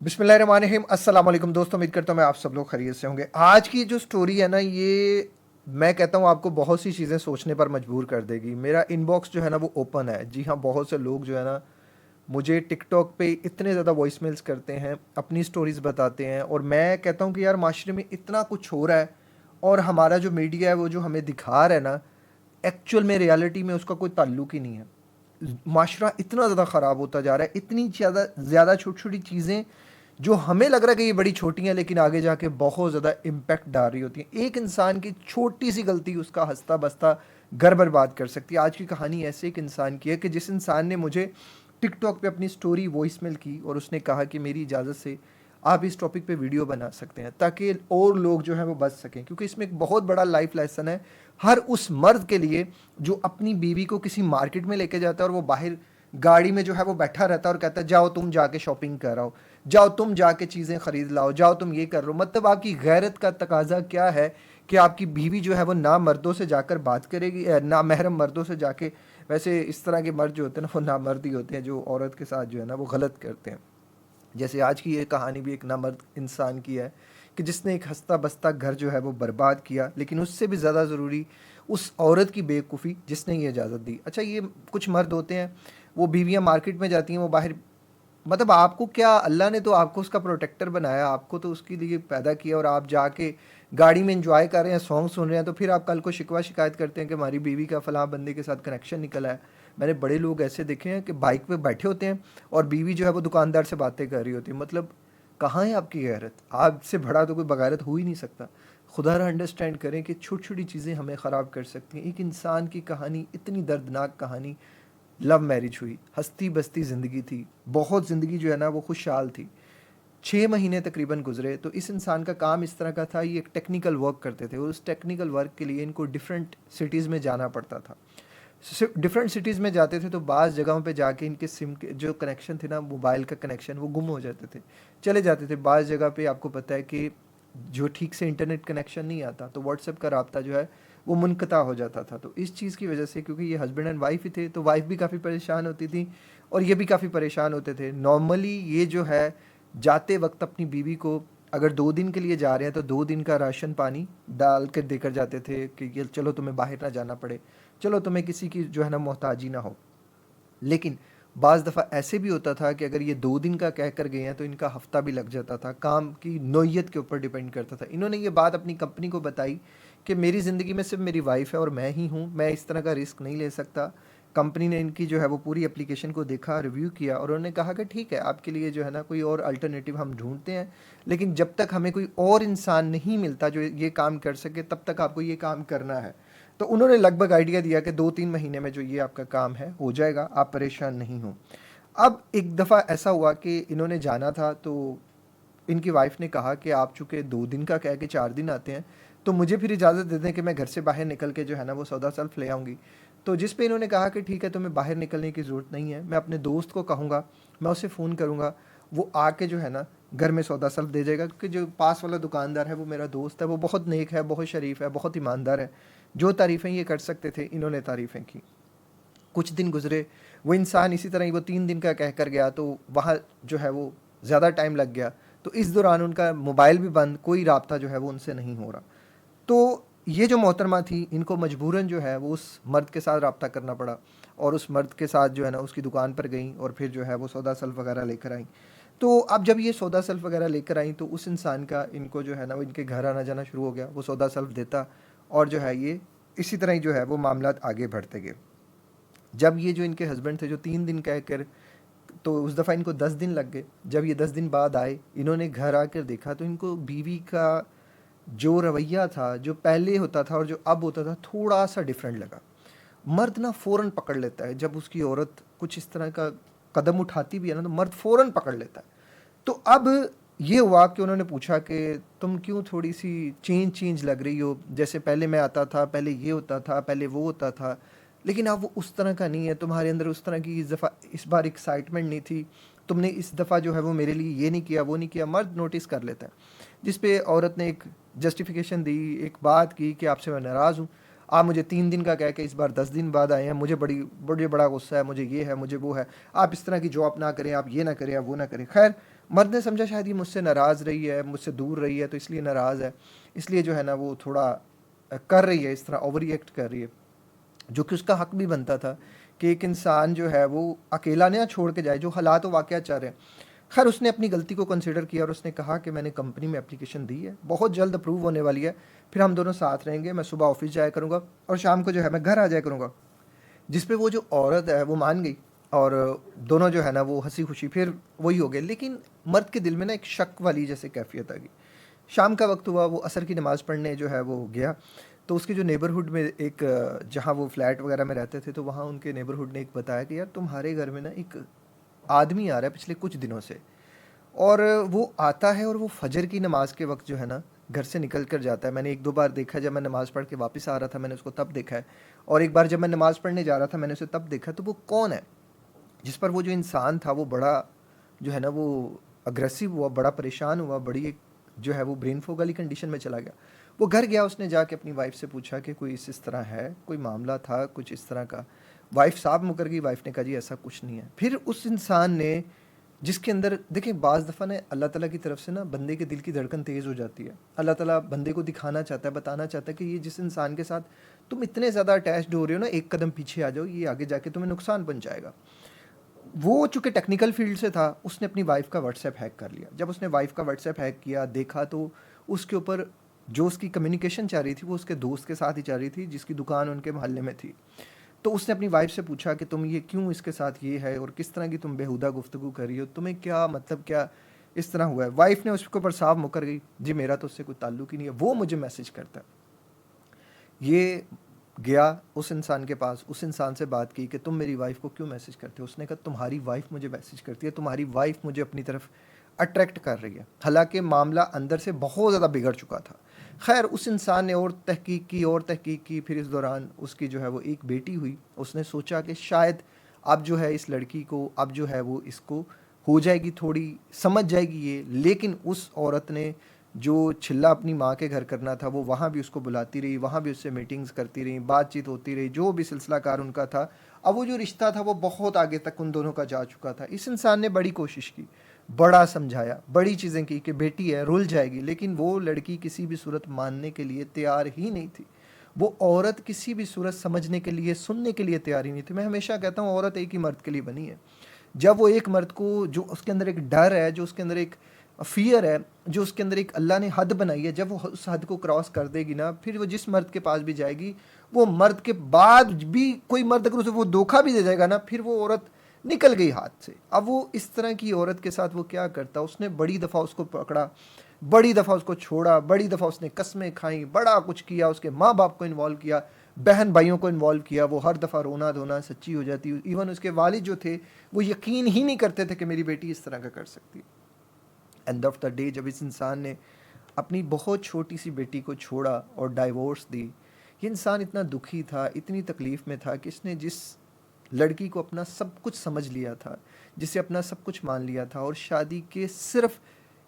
बिस्मिल्लाहिर्रहमानिर्रहीम। अस्सलाम वालेकुम दोस्तों, उम्मीद करता हूँ मैं आप सब लोग खैरियत से होंगे। आज की जो स्टोरी है ना, ये मैं कहता हूँ आपको बहुत सी चीज़ें सोचने पर मजबूर कर देगी। मेरा इनबॉक्स जो है ना वो ओपन है। जी हाँ, बहुत से लोग जो है ना मुझे टिकटॉक पे इतने ज़्यादा वॉइस मेल्स करते हैं, अपनी स्टोरीज़ बताते हैं, और मैं कहता हूँ कि यार माशरे में इतना कुछ हो रहा है और हमारा जो मीडिया है वो जो हमें दिखा रहा है ना, एक्चुअल में रियलिटी में उसका कोई ताल्लुक ही नहीं है। माशरा इतना ज़्यादा ख़राब होता जा रहा है, इतनी ज़्यादा ज़्यादा छोटी छोटी चीज़ें जो हमें लग रहा है कि ये बड़ी छोटी हैं, लेकिन आगे जाके बहुत ज़्यादा इम्पैक्ट डाल रही होती हैं। एक इंसान की छोटी सी गलती उसका हंसता बसता घर बर्बाद कर सकती है। आज की कहानी ऐसे एक इंसान की है कि जिस इंसान ने मुझे टिकटॉक पे अपनी स्टोरी वॉइसमेल की और उसने कहा कि मेरी इजाज़त से आप इस टॉपिक पे वीडियो बना सकते हैं ताकि और लोग जो हैं वो बच सकें, क्योंकि इसमें एक बहुत बड़ा लाइफ लेसन है हर उस मर्द के लिए जो अपनी बीवी को किसी मार्केट में लेके जाता है और वो बाहर गाड़ी में जो है वो बैठा रहता है और कहता है जाओ तुम जाके शॉपिंग कर आओ, जाओ तुम जाके चीज़ें ख़रीद लाओ, जाओ तुम ये कर लो। मतलब आपकी गैरत का तकाजा क्या है कि आपकी बीवी जो है वो ना मर्दों से जाकर बात करेगी, ना महरम मर्दों से जाके। वैसे इस तरह के मर्द जो होते हैं ना वो नामर्द ही होते हैं जो औरत के साथ जो है ना वो गलत करते हैं। जैसे आज की ये कहानी भी एक नामर्द इंसान की है कि जिसने एक हंसता बसता घर जो है वो बर्बाद किया, लेकिन उससे भी ज़्यादा ज़रूरी उस औरत की बेवकूफ़ी जिसने ये इजाज़त दी। अच्छा, ये कुछ मर्द होते हैं, वो बीवियाँ मार्केट में जाती हैं, वो बाहर, मतलब आपको क्या, अल्लाह ने तो आपको उसका प्रोटेक्टर बनाया, आपको तो उसके लिए पैदा किया, और आप जाके गाड़ी में एंजॉय कर रहे हैं, सॉन्ग सुन रहे हैं, तो फिर आप कल को शिकवा शिकायत करते हैं कि हमारी बीवी का फलां बंदे के साथ कनेक्शन निकला है। मैंने बड़े लोग ऐसे देखे हैं कि बाइक पे बैठे होते हैं और बीवी जो है वो दुकानदार से बातें कर रही होती है। मतलब कहाँ है आपकी गैरत? आपसे बड़ा तो कोई बगारत हो ही नहीं सकता। खुदा रहा अंडरस्टैंड करें कि छोटी छोटी चीज़ें हमें ख़राब कर सकती हैं। एक इंसान की कहानी, इतनी दर्दनाक कहानी, लव मैरिज हुई, हंसती बसती ज़िंदगी थी, बहुत ज़िंदगी जो है ना वो खुशहाल थी। 6 महीने तकरीबन गुजरे। तो इस इंसान का काम इस तरह का था, ये एक टेक्निकल वर्क करते थे और उस टेक्निकल वर्क के लिए इनको डिफरेंट सिटीज़ में जाना पड़ता था। डिफरेंट सिटीज़ में जाते थे तो बाज़ जगहों पे जाके इनके सिम के जो कनेक्शन थे ना, मोबाइल का कनेक्शन, वो गुम हो जाते थे, चले जाते थे। बाज़ जगह पे आपको पता है कि जो ठीक से इंटरनेट कनेक्शन नहीं आता तो व्हाट्सएप का राब्ता जो है वो मुनक़ता हो जाता था। तो इस चीज़ की वजह से, क्योंकि ये हस्बैंड एंड वाइफ ही थे, तो वाइफ भी काफ़ी परेशान होती थी और ये भी काफ़ी परेशान होते थे। नॉर्मली ये जो है जाते वक्त अपनी बीवी को, अगर 2 दिन के लिए जा रहे हैं तो 2 दिन का राशन पानी डाल कर देकर जाते थे कि ये चलो तुम्हें बाहर ना जाना पड़े, चलो तुम्हें किसी की जो है ना मोहताजी ना हो। लेकिन बाज़ दफ़ा ऐसे भी होता था कि अगर ये 2 दिन का कह कर गए हैं तो इनका हफ्ता भी लग जाता था। काम की नौइयत के ऊपर डिपेंड करता था। इन्होंने ये बात अपनी कंपनी को बताई कि मेरी ज़िंदगी में सिर्फ मेरी वाइफ है और मैं ही हूँ, मैं इस तरह का रिस्क नहीं ले सकता। कंपनी ने इनकी जो है वो पूरी एप्लीकेशन को देखा, रिव्यू किया, और उन्होंने कहा कि ठीक है, आपके लिए जो है ना कोई और अल्टरनेटिव हम ढूंढते हैं, लेकिन जब तक हमें कोई और इंसान नहीं मिलता जो ये काम कर सके तब तक आपको ये काम करना है। तो उन्होंने लगभग आइडिया दिया कि 2-3 महीने में जो ये आपका काम है हो जाएगा, आप परेशान नहीं हो। अब एक दफ़ा ऐसा हुआ कि इन्होंने जाना था, तो इनकी वाइफ ने कहा कि आप चूँकि 2 दिन का कह के 4 दिन आते हैं, तो मुझे फिर इजाज़त दे दें कि मैं घर से बाहर निकल के जो है ना वो सौदा सल्फ़ ले आऊँगी। तो जिस पे इन्होंने कहा कि ठीक है, तुम्हें बाहर निकलने की ज़रूरत नहीं है, मैं अपने दोस्त को कहूँगा, मैं उसे फ़ोन करूँगा, वो आके जो है ना घर में सौदा सल्फ़ दे जाएगा, क्योंकि जो पास वाला दुकानदार है वो मेरा दोस्त है, वो बहुत नेक है, बहुत शरीफ है, बहुत ईमानदार है। जो तारीफ़ें ये कर सकते थे, इन्होंने तारीफ़ें की। कुछ दिन गुज़रे, वो इंसान इसी तरह ही वो 3 दिन का कह कर गया, तो वहाँ जो है वो ज़्यादा टाइम लग गया। तो इस दौरान उनका मोबाइल भी बंद, कोई राब्ता जो है वो उनसे नहीं हो रहा। तो ये जो मोहतरमा थी, इनको मजबूरन जो है वो उस मर्द के साथ रब्ता करना पड़ा, और उस मर्द के साथ जो है ना उसकी दुकान पर गई और फिर जो है वो सौदा सल्फ़ वगैरह लेकर आई। तो अब जब ये सौदा सल्फ़ वगैरह लेकर आई तो उस इंसान का इनको जो है ना वो इनके घर आना जाना शुरू हो गया। वो सौदा सल्फ़ देता और जो है ये इसी तरह ही जो है वो मामलात आगे बढ़ते गए। जब ये जो इनके हस्बैंड थे जो 3 दिन कह कर, तो उस दफ़ा इनको 10 दिन लग गए। जब ये 10 दिन बाद आए, इन्होंने घर आकर देखा तो इनको बीवी का जो रवैया था, जो पहले होता था और जो अब होता था, थोड़ा सा डिफरेंट लगा। मर्द ना फ़ौरन पकड़ लेता है जब उसकी औरत कुछ इस तरह का कदम उठाती भी है ना, तो मर्द फ़ौरन पकड़ लेता है। तो अब ये हुआ कि उन्होंने पूछा कि तुम क्यों थोड़ी सी चेंज चेंज लग रही हो, जैसे पहले मैं आता था, पहले ये होता था, पहले वो होता था, लेकिन अब वो उस तरह का नहीं है, तुम्हारे अंदर उस तरह की इस बार एक्साइटमेंट नहीं थी, तुमने इस दफ़ा जो है वो मेरे लिए ये नहीं किया, वो नहीं किया। मर्द नोटिस कर लेता है। जिस पे औरत ने एक जस्टिफिकेशन दी, एक बात की कि आपसे मैं नाराज़ हूँ, आप मुझे 3 दिन का कह के इस बार 10 दिन बाद आए हैं, मुझे बड़ा गुस्सा है, मुझे ये है, मुझे वो है, आप इस तरह की जॉब ना करें, आप ये ना करें, आप वो ना करें। खैर, मर्द ने समझा शायद ये मुझसे नाराज़ रही है, मुझसे दूर रही है, तो इसलिए नाराज़ है, इसलिए जो है ना वो थोड़ा कर रही है, इस तरह ओवर रिएक्ट कर रही है, जो कि उसका हक भी बनता था कि एक इंसान जो है वो अकेला ना छोड़ के जाए, जो हालात व वाक़यात चाह रहे हैं। खैर उसने अपनी गलती को कंसिडर किया और उसने कहा कि मैंने कंपनी में एप्लीकेशन दी है, बहुत जल्द अप्रूव होने वाली है, फिर हम दोनों साथ रहेंगे, मैं सुबह ऑफिस जाया करूँगा और शाम को जो है मैं घर आ जाया करूँगा। जिस पे वो जो औरत है वो मान गई और दोनों जो है ना वो हंसी खुशी फिर वही हो गए। लेकिन मर्द के दिल में ना एक शक वाली जैसे कैफियत आ गई। शाम का वक्त हुआ, वो असर की नमाज़ पढ़ने जो है वो गया, तो उसके जो नेबरहुड में एक जहाँ वो फ्लैट वगैरह में रहते थे, तो वहाँ उनके नेबरहुड ने एक बताया कि यार तुम्हारे घर में ना एक आदमी आ रहा है पिछले कुछ दिनों से, और वो आता है और वो फजर की नमाज के वक्त जो है ना घर से निकल कर जाता है। मैंने एक दो बार देखा, जब मैं नमाज़ पढ़ के वापस आ रहा था मैंने उसको तब देखा है, और एक बार जब मैं नमाज़ पढ़ने जा रहा था मैंने उसे तब देखा। तो वो कौन है? जिस पर वो जो इंसान था वो बड़ा जो है ना वो अग्रेसिव हुआ, बड़ा परेशान हुआ, बड़ी एक जो है वो ब्रेन फॉग वाली कंडीशन में चला गया। वो घर गया, उसने जाके अपनी वाइफ से पूछा कि कोई इस तरह है, कोई मामला था कुछ इस तरह का। वाइफ साहब मुकर गई, वाइफ ने कहा जी ऐसा कुछ नहीं है। फिर उस इंसान ने, जिसके अंदर देखिए बाज़ दफ़ा ना अल्लाह ताला की तरफ से ना बंदे के दिल की धड़कन तेज़ हो जाती है। अल्लाह ताला बंदे को दिखाना चाहता है, बताना चाहता है कि ये जिस इंसान के साथ तुम इतने ज़्यादा अटैच्ड हो रहे हो ना, एक कदम पीछे आ जाओ, ये आगे जाके तुम्हें नुकसान पहुंचाएगा। वो चूँकि टेक्निकल फील्ड से था, उसने अपनी वाइफ का व्हाट्सएप हैक कर लिया। जब उसने वाइफ का व्हाट्सएप हैक किया, देखा, तो उसके ऊपर जो उसकी कम्युनिकेशन चल रही थी वो उसके दोस्त के साथ ही चल रही थी जिसकी दुकान उनके मोहल्ले में थी। तो उसने अपनी वाइफ से पूछा कि तुम ये क्यों इसके साथ ये है और किस तरह की तुम बेहुदा गुफ्तगू कर रही हो, तुम्हें क्या मतलब क्या इस तरह हुआ है? वाइफ ने उसके ऊपर साफ मुकर गई, जी मेरा तो उससे कोई ताल्लुक ही नहीं है, वो मुझे मैसेज करता है। ये गया उस इंसान के पास, उस इंसान से बात की कि तुम मेरी वाइफ को क्यों मैसेज करते हो? उसने कहा तुम्हारी वाइफ मुझे मैसेज करती है, तुम्हारी वाइफ मुझे अपनी तरफ अट्रैक्ट कर रही है। हालांकि मामला अंदर से बहुत ज़्यादा बिगड़ चुका था। खैर उस इंसान ने और तहकीक की और तहकीक की, फिर इस दौरान उसकी जो है वो एक बेटी हुई। उसने सोचा कि शायद अब जो है इस लड़की को, अब जो है वो इसको हो जाएगी, थोड़ी समझ जाएगी ये। लेकिन उस औरत ने जो छिल्ला अपनी माँ के घर करना था वो वहाँ भी उसको बुलाती रही, वहाँ भी उससे मीटिंग्स करती रही, बातचीत होती रही, जो भी सिलसिला कार उनका था। अब वो जो रिश्ता था वो बहुत आगे तक उन दोनों का जा चुका था। इस इंसान ने बड़ी कोशिश की, बड़ा समझाया, बड़ी चीज़ें की कि बेटी है रुल जाएगी, लेकिन वो लड़की किसी भी सूरत मानने के लिए तैयार ही नहीं थी। वो औरत किसी भी सूरत समझने के लिए, सुनने के लिए तैयार ही नहीं थी। मैं हमेशा कहता हूँ औरत एक ही मर्द के लिए बनी है। जब वो एक मर्द को, जो उसके अंदर एक डर है, जो उसके अंदर एक फियर है, जो उसके अंदर एक अल्लाह ने हद बनाई है, जब वो उस हद को क्रॉस कर देगी ना, फिर वो जिस मर्द के पास भी जाएगी, वो मर्द के बाद भी कोई मर्द अगर उसे वो धोखा भी दे जाएगा ना, फिर वो औरत निकल गई हाथ से। अब वो इस तरह की औरत के साथ वो क्या करता, उसने बड़ी दफ़ा उसको पकड़ा, बड़ी दफ़ा उसको छोड़ा, बड़ी दफ़ा उसने कस्में खाई, बड़ा कुछ किया, उसके माँ बाप को इन्वॉल्व किया, बहन भाइयों को इन्वॉल्व किया। वो हर दफ़ा रोना धोना सच्ची हो जाती। इवन उसके वालिद जो थे वो यकीन ही नहीं करते थे कि मेरी बेटी इस तरह का कर सकती है। एंड ऑफ द डे जब इस इंसान ने अपनी बहुत छोटी सी बेटी को छोड़ा और डाइवोर्स दी, ये इंसान इतना दुखी था, इतनी तकलीफ़ में था कि इसने जिस लड़की को अपना सब कुछ समझ लिया था, जिसे अपना सब कुछ मान लिया था, और शादी के सिर्फ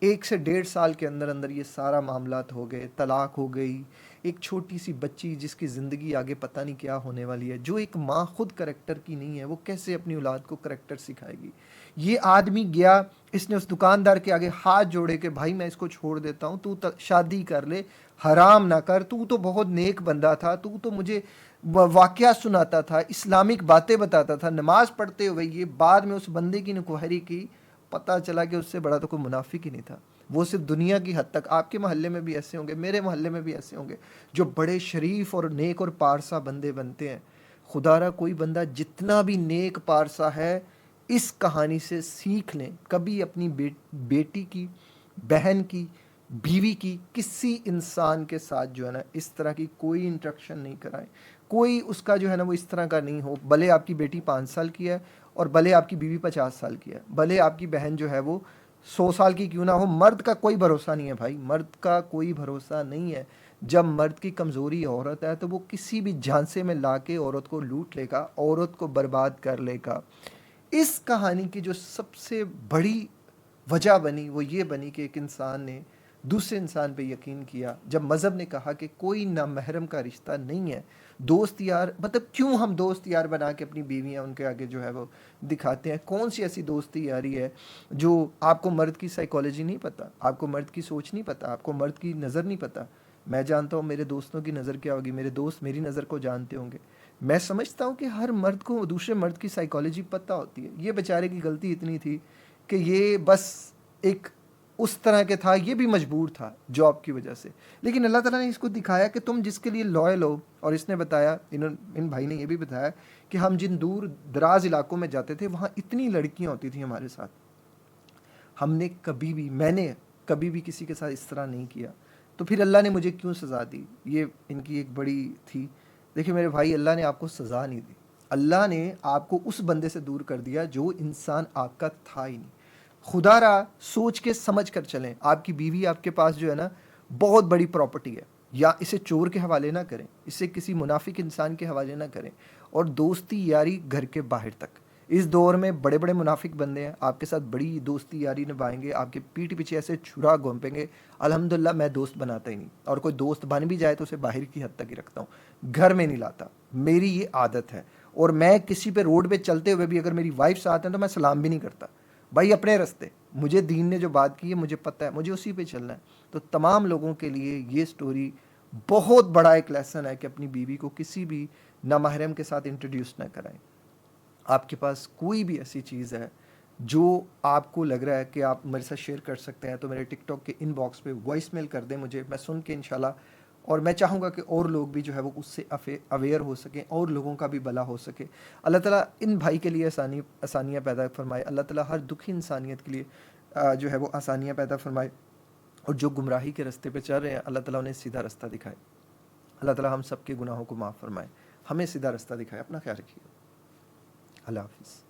1 से 1.5 साल के अंदर अंदर ये सारा मामलात हो गए, तलाक हो गई, एक छोटी सी बच्ची जिसकी ज़िंदगी आगे पता नहीं क्या होने वाली है, जो एक माँ खुद करेक्टर की नहीं है, वो कैसे अपनी औलाद को करेक्टर सिखाएगी। ये आदमी गया, इसने उस दुकानदार के आगे हाथ जोड़े कि भाई मैं इसको छोड़ देता हूँ, तू शादी कर ले, हराम ना कर, तू तो बहुत नेक बंदा था, तू तो मुझे वाक़या सुनाता था, इस्लामिक बातें बताता था, नमाज पढ़ते हुए। ये बाद में उस बंदे की नकुहरी की, पता चला कि उससे बड़ा तो कोई मुनाफिक ही नहीं था। वो सिर्फ दुनिया की हद तक, आपके मोहल्ले में भी ऐसे होंगे, मेरे मोहल्ले में भी ऐसे होंगे, जो बड़े शरीफ और नेक और पारसा बंदे बनते हैं। खुदारा कोई बंदा जितना भी नेक पारसा है, इस कहानी से सीख लें, कभी अपनी बेटी की, बहन की, बीवी की, किसी इंसान के साथ जो है ना इस तरह की कोई इंट्रैक्शन नहीं कराएं। कोई उसका जो है ना वो इस तरह का नहीं हो, भले आपकी बेटी 5 साल की है और भले आपकी बीवी 50 साल की है, भले आपकी बहन जो है वो 100 साल की क्यों ना हो। मर्द का कोई भरोसा नहीं है भाई, मर्द का कोई भरोसा नहीं है। जब मर्द की कमज़ोरी औरत है तो वो किसी भी झांसे में ला के औरत को लूट लेगा, औरत को बर्बाद कर लेगा। इस कहानी की जो सबसे बड़ी वजह बनी वो ये बनी कि एक इंसान ने दूसरे इंसान पे यकीन किया। जब मज़हब ने कहा कि कोई नामहरम का रिश्ता नहीं है, दोस्त यार मतलब क्यों हम दोस्त यार बना के अपनी बीवियां उनके आगे जो है वो दिखाते हैं? कौन सी ऐसी दोस्ती यारी है जो आपको मर्द की साइकोलॉजी नहीं पता, आपको मर्द की सोच नहीं पता, आपको मर्द की नज़र नहीं पता? मैं जानता हूँ मेरे दोस्तों की नज़र क्या होगी, मेरे दोस्त मेरी नज़र को जानते होंगे। मैं समझता हूँ कि हर मर्द को दूसरे मर्द की साइकोलॉजी पता होती है। ये बेचारे की गलती इतनी थी कि ये बस एक उस तरह के था, ये भी मजबूर था जॉब की वजह से। लेकिन अल्लाह ताला ने इसको दिखाया कि तुम जिसके लिए लॉयल हो। और इसने बताया, इन भाई ने ये भी बताया कि हम जिन दूर दराज इलाकों में जाते थे वहाँ इतनी लड़कियाँ होती थी हमारे साथ, हमने कभी भी मैंने कभी भी किसी के साथ इस तरह नहीं किया। तो फिर अल्लाह ने मुझे क्यों सज़ा दी? ये इनकी एक बड़ी थी। देखिए मेरे भाई, अल्लाह ने आपको सज़ा नहीं दी, अल्लाह ने आपको उस बंदे से दूर कर दिया जो इंसान आपका था ही नहीं। खुदारा सोच के समझ कर चलें। आपकी बीवी आपके पास जो है ना, बहुत बड़ी प्रॉपर्टी है। या इसे चोर के हवाले ना करें, इसे किसी मुनाफिक इंसान के हवाले ना करें। और दोस्ती यारी घर के बाहर तक। इस दौर में बड़े बड़े मुनाफिक बंदे हैं, आपके साथ बड़ी दोस्ती यारी निभाएंगे, आपके पीठ पीछे ऐसे छुरा घोंपेंगे। अल्हम्दुलिल्लाह मैं दोस्त बनाता ही नहीं, और कोई दोस्त बन भी जाए तो उसे बाहर की हद तक ही रखता हूँ, घर में नहीं लाता। मेरी ये आदत है। और मैं किसी पे रोड पे चलते हुए भी अगर मेरी वाइफ साथ है तो मैं सलाम भी नहीं करता। भाई अपने रास्ते, मुझे दीन ने जो बात की है मुझे पता है, मुझे उसी पे चलना है। तो तमाम लोगों के लिए ये स्टोरी बहुत बड़ा एक लेसन है कि अपनी बीवी को किसी भी नामहरम के साथ इंट्रोड्यूस ना कराएं। आपके पास कोई भी ऐसी चीज़ है जो आपको लग रहा है कि आप मेरे साथ शेयर कर सकते हैं, तो मेरे टिकटॉक के इनबॉक्स पे वॉइस मेल कर दें मुझे, मैं सुन के इंशाल्लाह। और मैं चाहूँगा कि और लोग भी जो है वो उससे अवेयर हो सकें और लोगों का भी भला हो सके। अल्लाह ताला इन भाई के लिए आसानियाँ पैदा फरमाए। अल्लाह ताला हर दुखी इंसानियत के लिए जो है वो आसानियाँ पैदा फरमाए। और जो गुमराही के रास्ते पे चल रहे हैं, अल्लाह ताला उन्हें सीधा रास्ता दिखाए। अल्लाह ताला हम सब के गुनाहों को माफ़ फरमाए, हमें सीधा रास्ता दिखाए। अपना ख्याल रखिए। अल्लाह हाफ़िज़।